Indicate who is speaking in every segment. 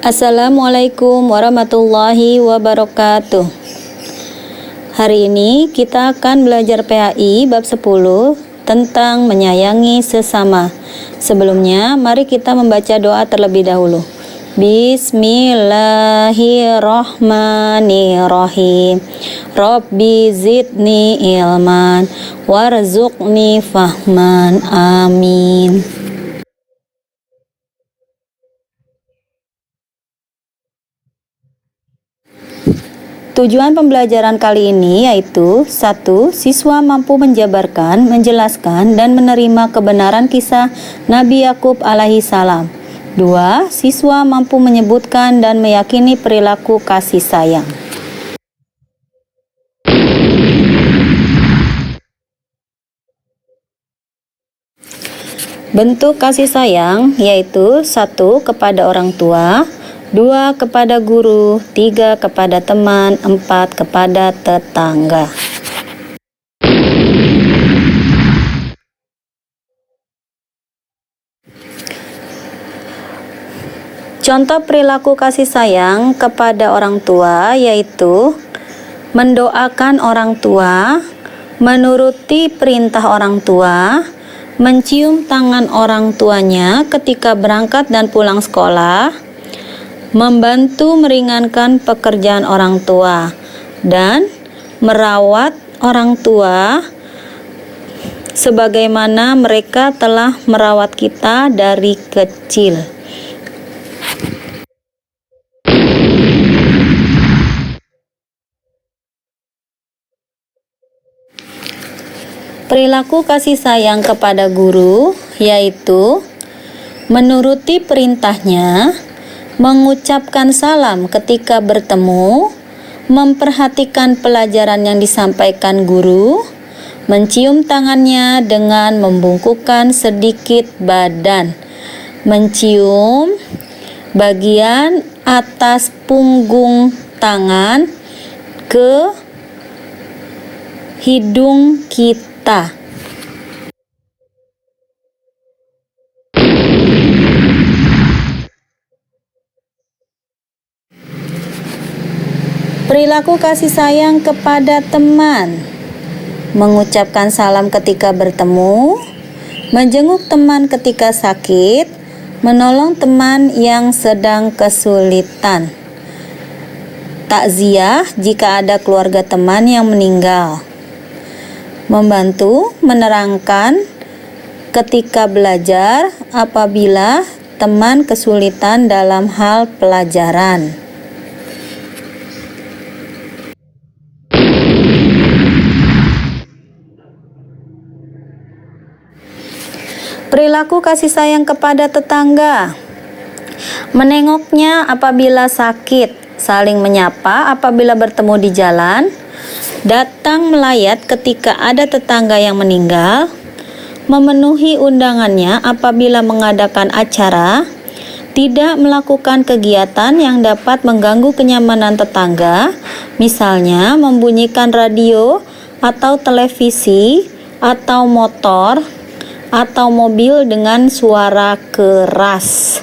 Speaker 1: Assalamualaikum warahmatullahi wabarakatuh. Hari ini kita akan belajar PAI bab 10 tentang menyayangi sesama. Sebelumnya, mari kita membaca doa terlebih dahulu. Bismillahirrahmanirrahim. Rabbi zidni ilman warzuqni fahman. Amin. Tujuan pembelajaran kali ini yaitu 1. Siswa mampu menjabarkan, menjelaskan, dan menerima kebenaran kisah Nabi Yakub alaihi salam. 2. Siswa mampu menyebutkan dan meyakini perilaku kasih sayang. Bentuk kasih sayang yaitu 1. Kepada orang tua, 2. Kepada guru, 3. Kepada teman, 4. Kepada tetangga. Contoh perilaku kasih sayang kepada orang tua yaitu mendoakan orang tua, menuruti perintah orang tua, mencium tangan orang tuanya ketika berangkat dan pulang sekolah, membantu meringankan pekerjaan orang tua, dan merawat orang tua sebagaimana mereka telah merawat kita dari kecil. Perilaku kasih sayang kepada guru yaitu menuruti perintahnya, mengucapkan salam ketika bertemu, memperhatikan pelajaran yang disampaikan guru, mencium tangannya dengan membungkukkan sedikit badan, mencium bagian atas punggung tangan ke hidung kita. Perilaku kasih sayang kepada teman, mengucapkan salam ketika bertemu, menjenguk teman ketika sakit, menolong teman yang sedang kesulitan, takziah jika ada keluarga teman yang meninggal, membantu menerangkan ketika belajar apabila teman kesulitan dalam hal pelajaran. Perilaku kasih sayang kepada tetangga, menengoknya apabila sakit, saling menyapa apabila bertemu di jalan, datang melayat ketika ada tetangga yang meninggal, memenuhi undangannya apabila mengadakan acara, tidak melakukan kegiatan yang dapat mengganggu kenyamanan tetangga, misalnya membunyikan radio atau televisi atau motor atau mobil dengan suara keras.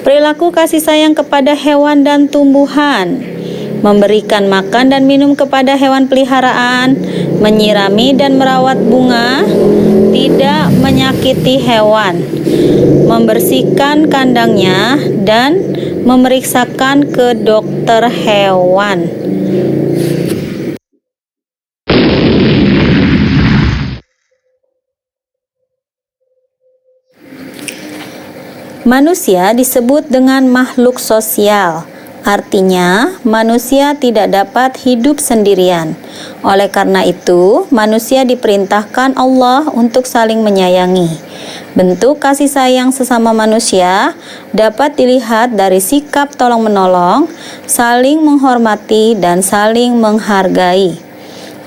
Speaker 1: Perilaku kasih sayang kepada hewan dan tumbuhan, memberikan makan dan minum kepada hewan peliharaan, menyirami dan merawat bunga, tidak menyakiti hewan, membersihkan kandangnya, dan memeriksakan ke dokter hewan. Manusia disebut dengan makhluk sosial. Artinya, manusia tidak dapat hidup sendirian. Oleh karena itu, manusia diperintahkan Allah untuk saling menyayangi. Bentuk kasih sayang sesama manusia dapat dilihat dari sikap tolong-menolong, saling menghormati, dan saling menghargai.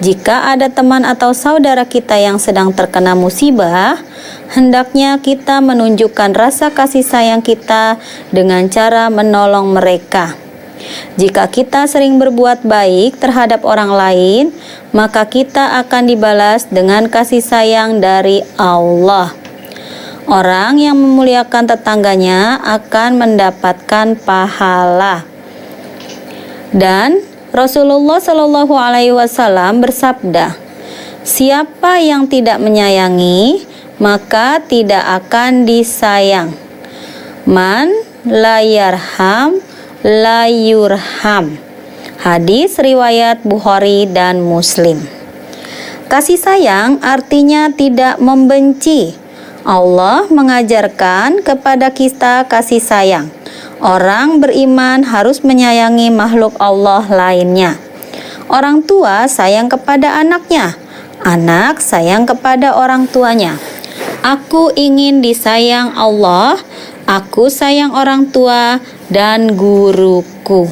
Speaker 1: Jika ada teman atau saudara kita yang sedang terkena musibah, hendaknya kita menunjukkan rasa kasih sayang kita dengan cara menolong mereka. Jika kita sering berbuat baik terhadap orang lain, maka kita akan dibalas dengan kasih sayang dari Allah. Orang yang memuliakan tetangganya akan mendapatkan pahala. Dan Rasulullah Shallallahu Alaihi Wasallam bersabda, siapa yang tidak menyayangi, maka tidak akan disayang. Man la yarham la yurham. Hadis riwayat Bukhari dan Muslim. Kasih sayang artinya tidak membenci. Allah mengajarkan kepada kita kasih sayang. Orang beriman harus menyayangi makhluk Allah lainnya. Orang tua sayang kepada anaknya, anak sayang kepada orang tuanya. Aku ingin disayang Allah, aku sayang orang tua dan guruku.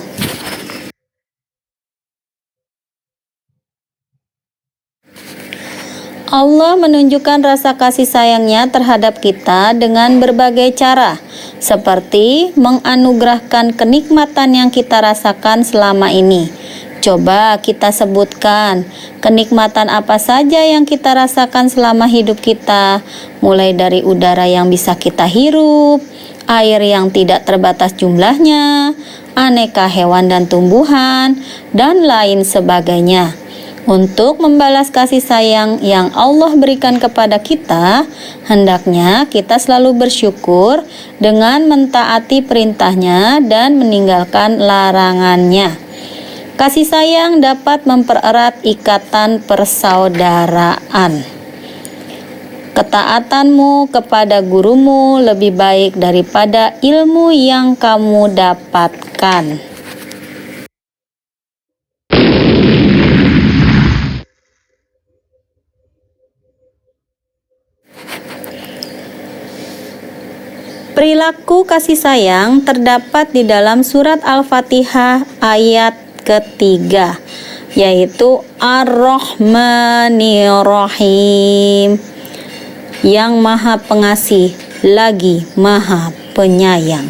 Speaker 1: Allah menunjukkan rasa kasih sayangnya terhadap kita dengan berbagai cara, seperti menganugerahkan kenikmatan yang kita rasakan selama ini. Coba kita sebutkan kenikmatan apa saja yang kita rasakan selama hidup kita, mulai dari udara yang bisa kita hirup, air yang tidak terbatas jumlahnya, aneka hewan dan tumbuhan, dan lain sebagainya. Untuk membalas kasih sayang yang Allah berikan kepada kita, hendaknya kita selalu bersyukur dengan mentaati perintahnya dan meninggalkan larangannya. Kasih sayang dapat mempererat ikatan persaudaraan. Ketaatanmu kepada gurumu lebih baik daripada ilmu yang kamu dapatkan. Perilaku kasih sayang terdapat di dalam surat Al-Fatihah ayat ketiga, yaitu Ar-Rahmanir-Rahim, yang maha pengasih lagi maha penyayang.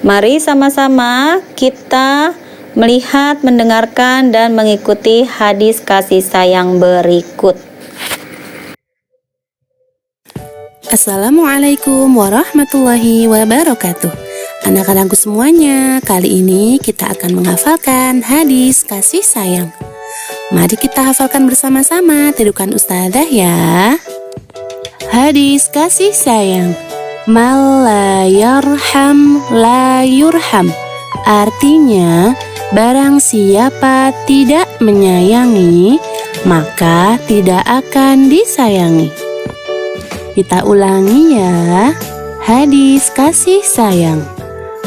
Speaker 1: Mari sama-sama kita melihat, mendengarkan, dan mengikuti hadis kasih sayang berikut.
Speaker 2: Assalamualaikum warahmatullahi wabarakatuh. Anak-anakku semuanya, kali ini kita akan menghafalkan hadis kasih sayang. Mari kita hafalkan bersama-sama, tirukan ustazah ya. Hadis kasih sayang. Mal la yarham la yurham. Artinya, barang siapa tidak menyayangi, maka tidak akan disayangi. Kita ulangi ya. Hadis kasih sayang.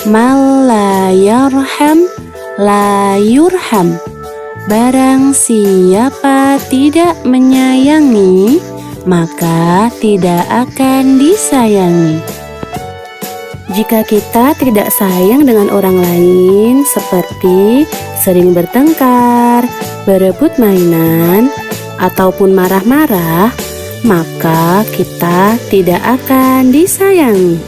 Speaker 2: Mal la yarham la yurham. Barang siapa tidak menyayangi, maka tidak akan disayangi. Jika kita tidak sayang dengan orang lain, seperti sering bertengkar, berebut mainan, ataupun marah-marah, maka kita tidak akan disayangi.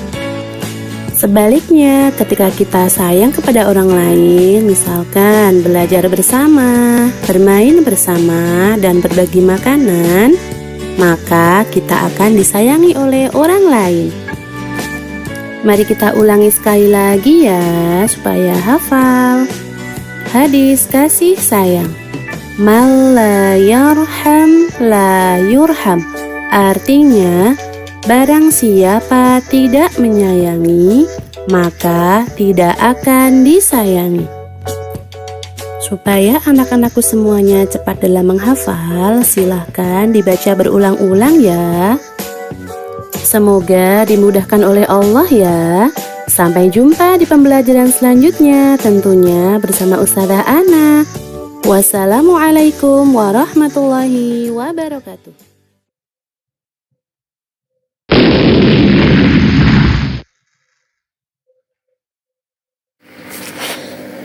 Speaker 2: Sebaliknya, ketika kita sayang kepada orang lain, misalkan belajar bersama, bermain bersama, dan berbagi makanan, maka kita akan disayangi oleh orang lain. Mari kita ulangi sekali lagi ya, supaya hafal. Hadis kasih sayang. Mal la yarham la yurham. Artinya, barang siapa tidak menyayangi, maka tidak akan disayangi. Supaya anak-anakku semuanya cepat dalam menghafal, silahkan dibaca berulang-ulang ya. Semoga dimudahkan oleh Allah ya. Sampai jumpa di pembelajaran selanjutnya, tentunya bersama Ustazah Ana. Wassalamualaikum warahmatullahi wabarakatuh.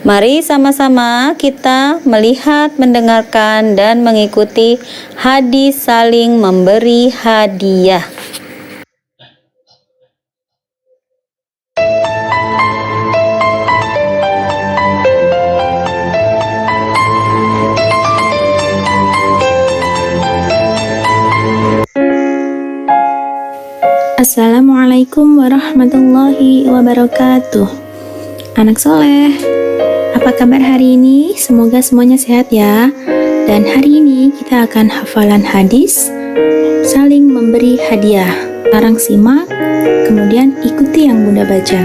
Speaker 1: Mari sama-sama kita melihat, mendengarkan, dan mengikuti hadis saling memberi hadiah.
Speaker 3: Assalamualaikum warahmatullahi wabarakatuh. Anak soleh, apa kabar hari ini? Semoga semuanya sehat ya. Dan hari ini kita akan hafalan hadis saling memberi hadiah. Sekarang simak, kemudian ikuti yang Bunda baca.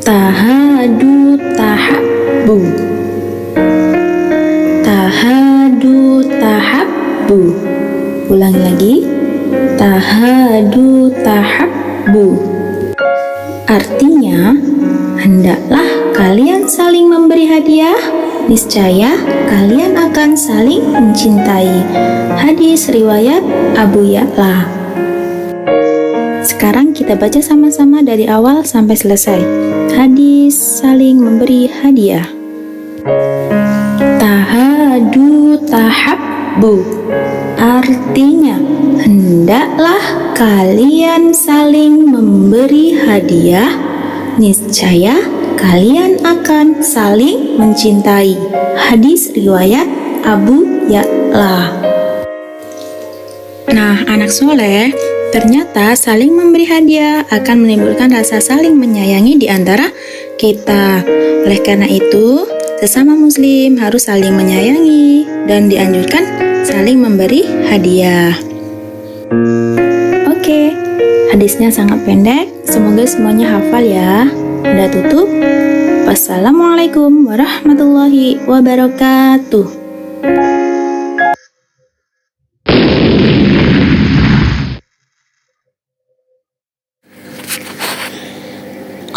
Speaker 3: Tahadu tahabbu. Tahadu tahabbu. Ulangi lagi. Tahadu tahabbu. Artinya, hendaklah kalian saling memberi hadiah, niscaya kalian akan saling mencintai. Hadis riwayat Abu Ya'la. Sekarang kita baca sama-sama dari awal sampai selesai. Hadis saling memberi hadiah. Tahadu tahabbu. Artinya, hendaklah kalian saling memberi hadiah, niscaya kalian akan saling mencintai. Hadis riwayat Abu Ya'la. Nah, anak soleh, ternyata saling memberi hadiah akan menimbulkan rasa saling menyayangi di antara kita. Oleh karena itu, sesama muslim harus saling menyayangi dan dianjurkan saling memberi hadiah. Oke, hadisnya sangat pendek. Semoga semuanya hafal ya. Udah tutup. Wassalamualaikum warahmatullahi wabarakatuh.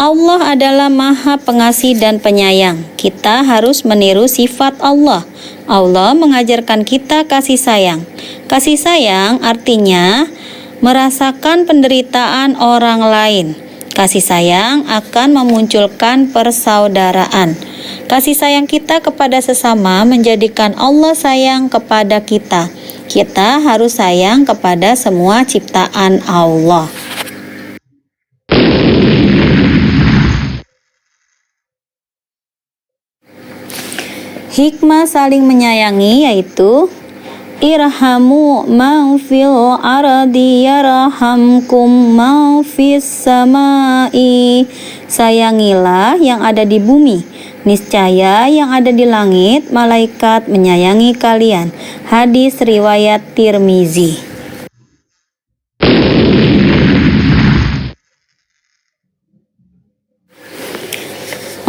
Speaker 1: Allah adalah Maha Pengasih dan Penyayang. Kita harus meniru sifat Allah. Allah mengajarkan kita kasih sayang. Kasih sayang artinya merasakan penderitaan orang lain. Kasih sayang akan memunculkan persaudaraan. Kasih sayang kita kepada sesama menjadikan Allah sayang kepada kita. Kita harus sayang kepada semua ciptaan Allah. Hikmah saling menyayangi yaitu irhamu man fil ardi yarhamkum man fis samai. Sayangilah yang ada di bumi, niscaya yang ada di langit malaikat menyayangi kalian. Hadis riwayat Tirmizi.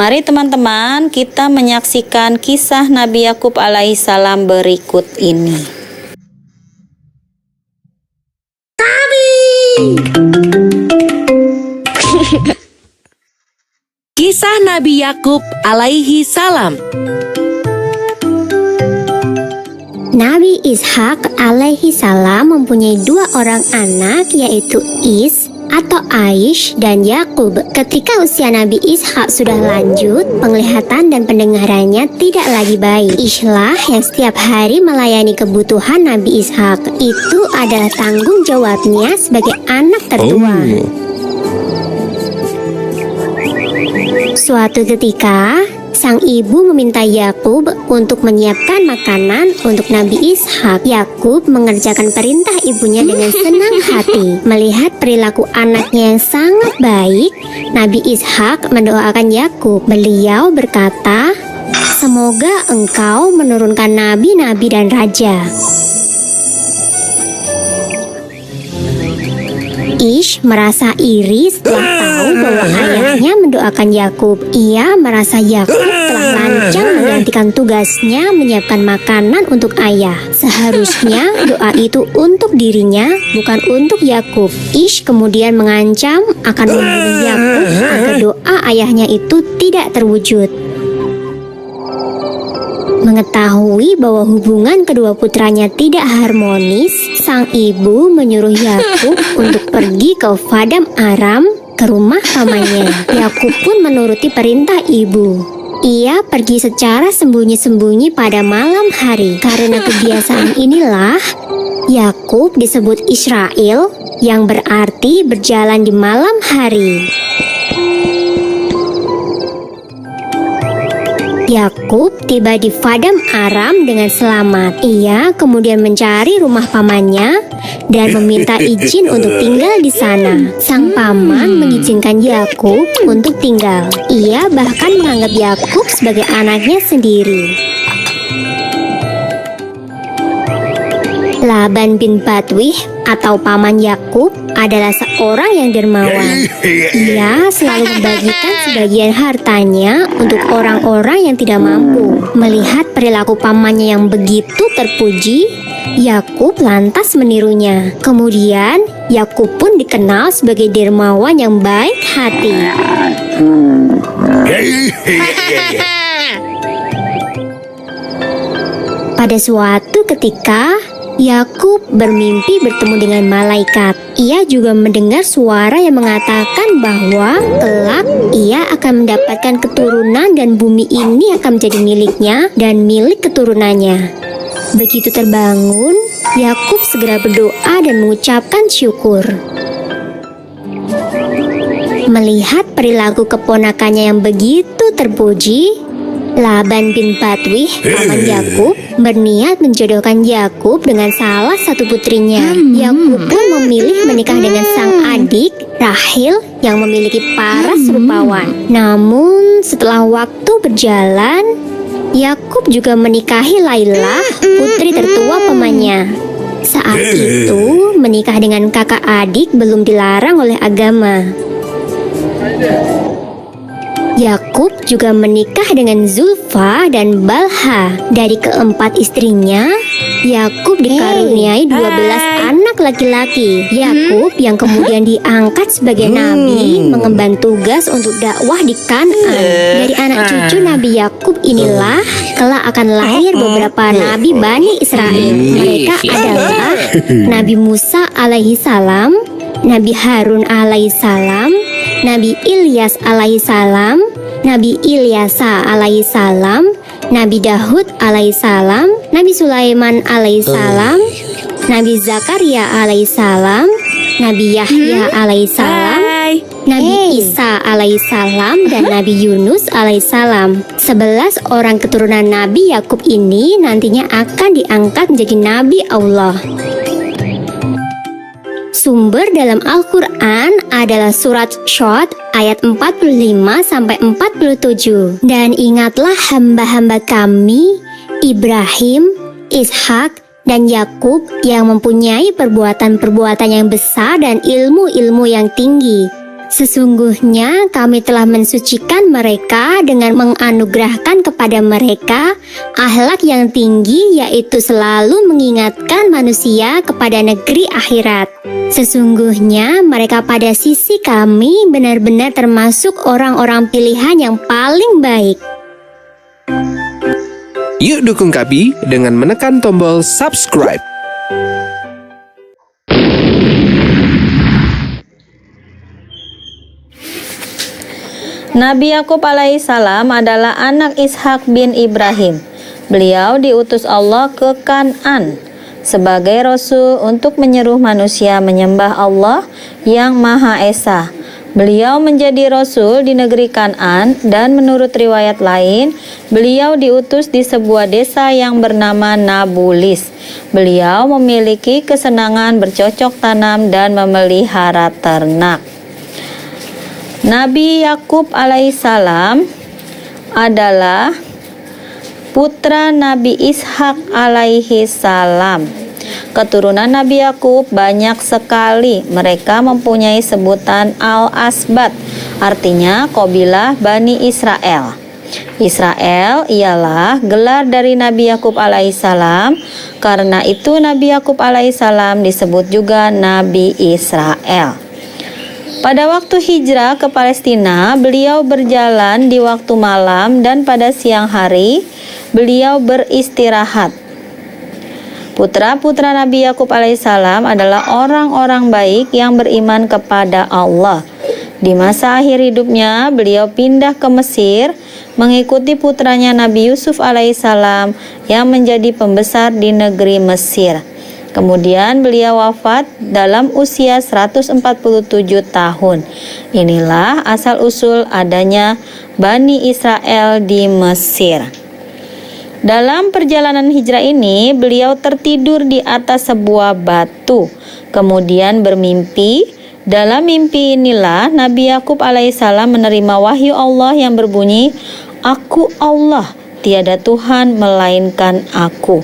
Speaker 1: Mari teman-teman kita menyaksikan kisah Nabi Yakub alaihissalam berikut ini.
Speaker 4: Kisah Nabi Yakub alaihi salam.
Speaker 5: Nabi Ishak alaihi salam mempunyai dua orang anak, yaitu Is atau Aish dan Yakub. Ketika usia Nabi Ishak sudah lanjut, penglihatan dan pendengarannya tidak lagi baik. Ishlah yang setiap hari melayani kebutuhan Nabi Ishak. Itu adalah tanggung jawabnya sebagai anak tertua. Suatu ketika, sang ibu meminta Yakub untuk menyiapkan makanan untuk Nabi Ishak. Yakub mengerjakan perintah ibunya dengan senang hati. Melihat perilaku anaknya yang sangat baik, Nabi Ishak mendoakan Yakub. Beliau berkata, "Semoga engkau menurunkan nabi-nabi dan raja." Ish merasa iri setelah tahu bahwa ayahnya mendoakan Yakub. Ia merasa Yakub telah lancang menggantikan tugasnya menyiapkan makanan untuk ayah. Seharusnya doa itu untuk dirinya, bukan untuk Yakub. Ish kemudian mengancam akan membunuh Yakub agar doa ayahnya itu tidak terwujud. Mengetahui bahwa hubungan kedua putranya tidak harmonis, sang ibu menyuruh Yakub untuk pergi ke Padang Aram, ke rumah pamannya. Yakub pun menuruti perintah ibu. Ia pergi secara sembunyi-sembunyi pada malam hari. Karena kebiasaan inilah, Yakub disebut Israel, yang berarti berjalan di malam hari. Yakub tiba di Padang Aram dengan selamat. Ia kemudian mencari rumah pamannya dan meminta izin untuk tinggal di sana. Sang paman mengizinkan Yakub untuk tinggal. Ia bahkan menganggap Yakub sebagai anaknya sendiri. Laban bin Batwih atau paman Yakub adalah seorang yang dermawan. Ia selalu membagikan sebagian hartanya untuk orang-orang yang tidak mampu. Melihat perilaku pamannya yang begitu terpuji, Yakub lantas menirunya. Kemudian, Yakub pun dikenal sebagai dermawan yang baik hati. Pada suatu ketika, Yakub bermimpi bertemu dengan malaikat. Ia juga mendengar suara yang mengatakan bahwa kelak ia akan mendapatkan keturunan dan bumi ini akan menjadi miliknya dan milik keturunannya. Begitu terbangun, Yakub segera berdoa dan mengucapkan syukur. Melihat perilaku keponakannya yang begitu terpuji, Laban bin Batwih, paman Yakub, berniat menjodohkan Yakub dengan salah satu putrinya. Yakub pun memilih menikah dengan sang adik, Rahil, yang memiliki paras rupawan. Namun, setelah waktu berjalan, Yakub juga menikahi Laila, putri tertua pamannya. Saat itu, menikah dengan kakak adik belum dilarang oleh agama. Yakub juga menikah dengan Zulfa dan Balha. Dari keempat istrinya, Yakub dikaruniai 12 anak laki-laki. Yakub yang kemudian diangkat sebagai nabi mengemban tugas untuk dakwah di Kan'an. Dari anak cucu Nabi Yakub inilah kelak akan lahir beberapa nabi Bani Israel. Mereka adalah Nabi Musa alaihi salam, Nabi Harun alaihi salam, Nabi Ilyas alaihissalam, Nabi Ilyasa alaihissalam, Nabi Dahud alaihissalam, Nabi Sulaiman alaihissalam, Nabi Zakaria alaihissalam, Nabi Yahya alaihissalam, Nabi Isa alaihissalam, dan Nabi Yunus alaihissalam. 11 orang keturunan Nabi Yakub ini nantinya akan diangkat menjadi Nabi Allah. Sumber dalam Al-Quran adalah surat Syod ayat 45-47. Dan ingatlah hamba-hamba kami, Ibrahim, Ishak, dan Yakub yang mempunyai perbuatan-perbuatan yang besar dan ilmu-ilmu yang tinggi. Sesungguhnya kami telah mensucikan mereka dengan menganugerahkan kepada mereka akhlak yang tinggi, yaitu selalu mengingatkan manusia kepada negeri akhirat. Sesungguhnya mereka pada sisi kami benar-benar termasuk orang-orang pilihan yang paling baik.
Speaker 6: Yuk dukung kami dengan menekan tombol subscribe.
Speaker 1: Nabi Yakub alaihissalam adalah anak Ishak bin Ibrahim. Beliau diutus Allah ke Kan'an sebagai rasul untuk menyeru manusia menyembah Allah yang Maha Esa. Beliau menjadi rasul di negeri Kan'an dan menurut riwayat lain, beliau diutus di sebuah desa yang bernama Nabulis. Beliau memiliki kesenangan bercocok tanam dan memelihara ternak. Nabi Yakub alaihissalam adalah putra Nabi Ishak alaihissalam. Keturunan Nabi Yakub banyak sekali. Mereka mempunyai sebutan Al-Asbat, artinya kabilah Bani Israel. Israel ialah gelar dari Nabi Yakub alaihissalam. Karena itu Nabi Yakub alaihissalam disebut juga Nabi Israel. Pada waktu hijrah ke Palestina, beliau berjalan di waktu malam dan pada siang hari beliau beristirahat. Putra-putra Nabi Yakub alaihissalam adalah orang-orang baik yang beriman kepada Allah. Di masa akhir hidupnya, beliau pindah ke Mesir mengikuti putranya Nabi Yusuf alaihissalam yang menjadi pembesar di negeri Mesir. Kemudian beliau wafat dalam usia 147 tahun. Inilah asal-usul adanya Bani Israel di Mesir. Dalam perjalanan hijrah ini, beliau tertidur di atas sebuah batu. kemudian bermimpi. Dalam mimpi inilah Nabi Yakub alaihissalam menerima wahyu Allah yang berbunyi, "Aku Allah, tiada Tuhan melainkan aku.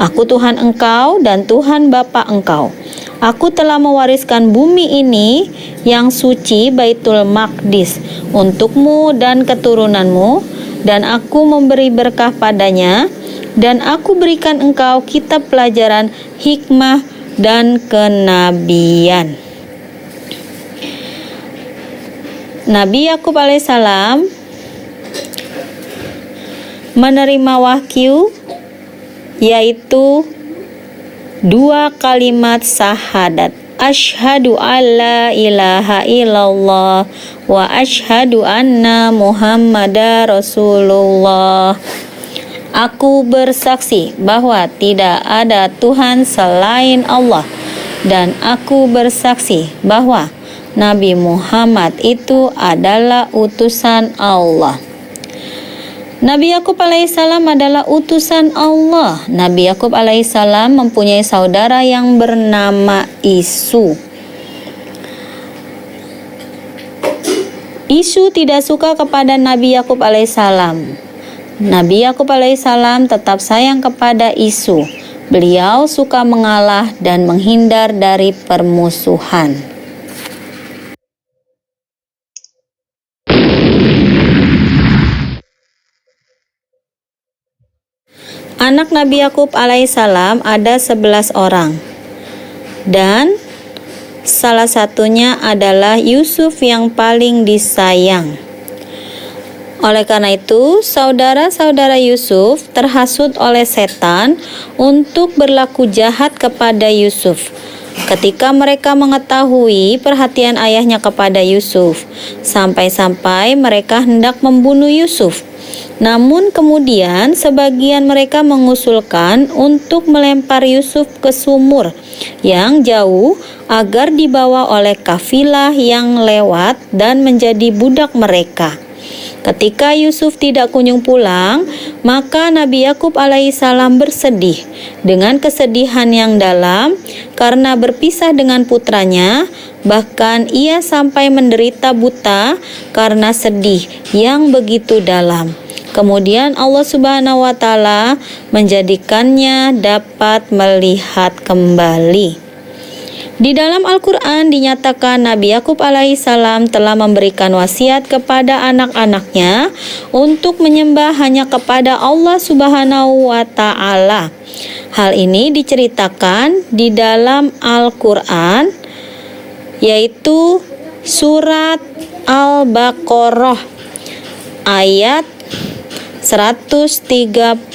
Speaker 1: Aku Tuhan engkau dan Tuhan Bapa engkau. Aku telah mewariskan bumi ini yang suci Baitul Maqdis untukmu dan keturunanmu, dan aku memberi berkah padanya, dan aku berikan engkau kitab pelajaran, hikmah, dan kenabian." Nabi Yakub alaihissalam menerima wahyu yaitu 2 kalimat syahadat, asyhadu alla ilaha illallah wa asyhadu anna muhammadar rasulullah. Aku bersaksi bahwa tidak ada Tuhan selain Allah, dan aku bersaksi bahwa Nabi Muhammad itu adalah utusan Allah. Nabi Yakub alaihissalam adalah utusan Allah. Nabi Yakub alaihissalam mempunyai saudara yang bernama Isu. Isu tidak suka kepada Nabi Yakub alaihissalam. Nabi Yakub alaihissalam tetap sayang kepada Isu. Beliau suka mengalah dan menghindar dari permusuhan. Anak Nabi Yakub alaihissalam ada 11 orang, dan salah satunya adalah Yusuf yang paling disayang. Oleh karena itu, saudara-saudara Yusuf terhasut oleh setan untuk berlaku jahat kepada Yusuf. Ketika mereka mengetahui perhatian ayahnya kepada Yusuf, sampai-sampai mereka hendak membunuh Yusuf. Namun kemudian sebagian mereka mengusulkan untuk melempar Yusuf ke sumur yang jauh agar dibawa oleh kafilah yang lewat dan menjadi budak mereka. Ketika Yusuf tidak kunjung pulang, maka Nabi Yakub alaihissalam bersedih dengan kesedihan yang dalam karena berpisah dengan putranya. Bahkan ia sampai menderita buta karena sedih yang begitu dalam. Kemudian Allah Subhanahu wa Ta'ala menjadikannya dapat melihat kembali. Di dalam Al-Quran dinyatakan Nabi Yakub alaihissalam telah memberikan wasiat kepada anak-anaknya untuk menyembah hanya kepada Allah Subhanahu wa Ta'ala. Hal ini diceritakan di dalam Al-Quran, yaitu surat Al-Baqarah ayat 133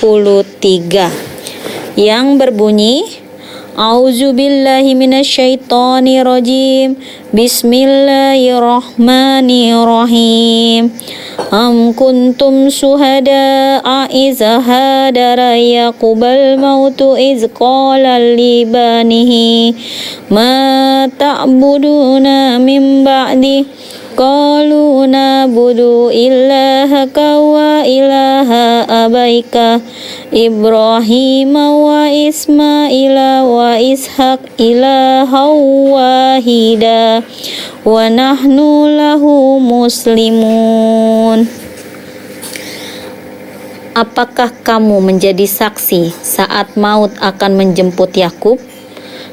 Speaker 1: yang berbunyi, A'udzubillahi minasyaitonirrajim. Bismillahirrahmanirrahim. Am kuntum syuhada'a iz hadara Yaqubal mautu iz qala li banihi ma ta'buduna min ba'di qalu na'budu illahaka wa ilaha abaika Ibrahim wa Ismaila wa Ishaq ilaha wahida wa nahnu lahu muslimun. Apakah kamu menjadi saksi saat maut akan menjemput Yakub,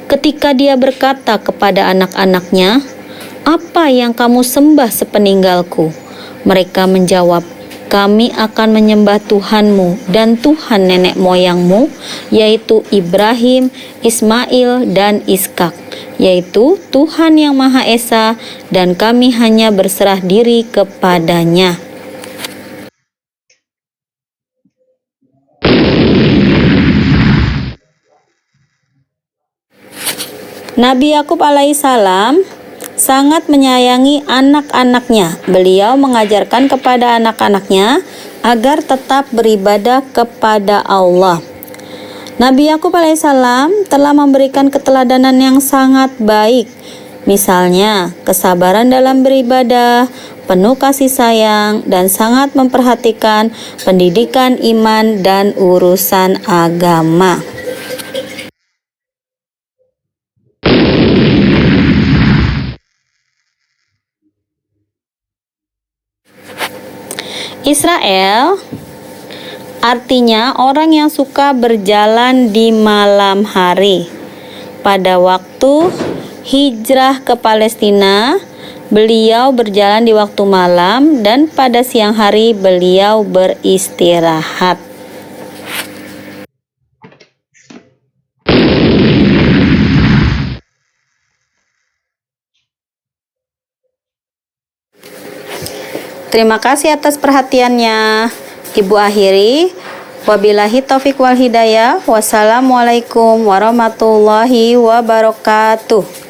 Speaker 1: ketika dia berkata kepada anak-anaknya, "Apa yang kamu sembah sepeninggalku?" Mereka menjawab, "Kami akan menyembah Tuhanmu dan Tuhan nenek moyangmu, yaitu Ibrahim, Ismail, dan Ishak, yaitu Tuhan yang Maha Esa, dan kami hanya berserah diri kepadanya." Nabi Yakub alaihissalam sangat menyayangi anak-anaknya. Beliau mengajarkan kepada anak-anaknya agar tetap beribadah kepada Allah. Nabi Yakub alaihissalam telah memberikan keteladanan yang sangat baik. Misalnya, kesabaran dalam beribadah, penuh kasih sayang, dan sangat memperhatikan pendidikan iman dan urusan agama. Israel artinya orang yang suka berjalan di malam hari. Pada waktu hijrah ke Palestina, beliau berjalan di waktu malam dan pada siang hari beliau beristirahat. Terima kasih atas perhatiannya. Ibu akhiri, wabillahi taufik wal hidayah. Wassalamualaikum warahmatullahi wabarakatuh.